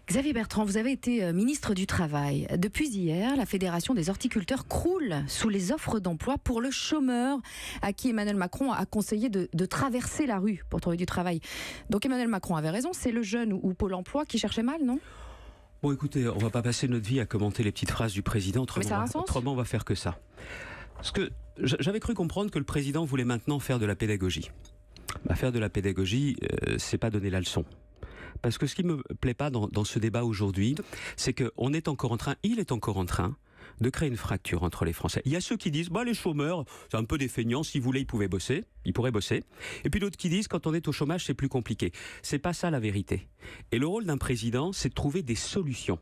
Xavier Bertrand, vous avez été ministre du Travail. Depuis hier, la Fédération des horticulteurs croule sous les offres d'emploi pour le chômeur à qui Emmanuel Macron a conseillé de traverser la rue pour trouver du travail. Donc Emmanuel Macron avait raison, c'est le jeune ou Pôle emploi qui cherchait mal, non ? Bon, écoutez, on va pas passer notre vie à commenter les petites phrases du président, autrement on va faire que ça. Parce que j'avais cru comprendre que le président voulait maintenant faire de la pédagogie. Faire de la pédagogie, c'est pas donner la leçon. Parce que ce qui me plaît pas dans ce débat aujourd'hui, c'est qu'on est encore en train, il est encore en train de créer une fracture entre les Français. Il y a ceux qui disent, les chômeurs, c'est un peu des feignants, s'ils voulaient, ils pourraient bosser. Et puis d'autres qui disent, quand on est au chômage, c'est plus compliqué. C'est pas ça la vérité. Et le rôle d'un président, c'est de trouver des solutions.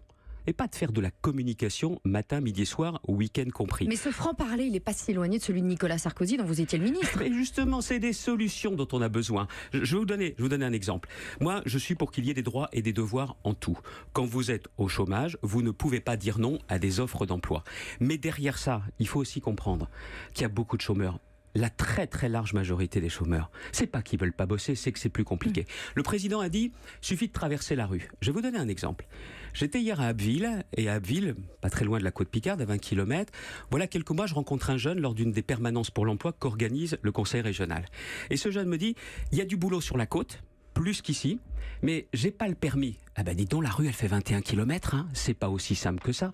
Et pas de faire de la communication matin, midi et soir, week-end compris. Mais ce franc-parler, il n'est pas si éloigné de celui de Nicolas Sarkozy, dont vous étiez le ministre. Mais justement, c'est des solutions dont on a besoin. Je vais vous donner un exemple. Moi, je suis pour qu'il y ait des droits et des devoirs en tout. Quand vous êtes au chômage, vous ne pouvez pas dire non à des offres d'emploi. Mais derrière ça, il faut aussi comprendre qu'il y a beaucoup de chômeurs. La très très large majorité des chômeurs, c'est pas qu'ils veulent pas bosser, c'est que c'est plus compliqué. Le président a dit, suffit de traverser la rue. Je vais vous donner un exemple. J'étais hier à Abbeville, et à Abbeville, pas très loin de la côte Picarde, à 20 km, voilà quelques mois, je rencontre un jeune lors d'une des permanences pour l'emploi qu'organise le conseil régional. Et ce jeune me dit, il y a du boulot sur la côte, plus qu'ici, mais j'ai pas le permis. Ah dis donc, la rue elle fait 21 km, c'est pas aussi simple que ça.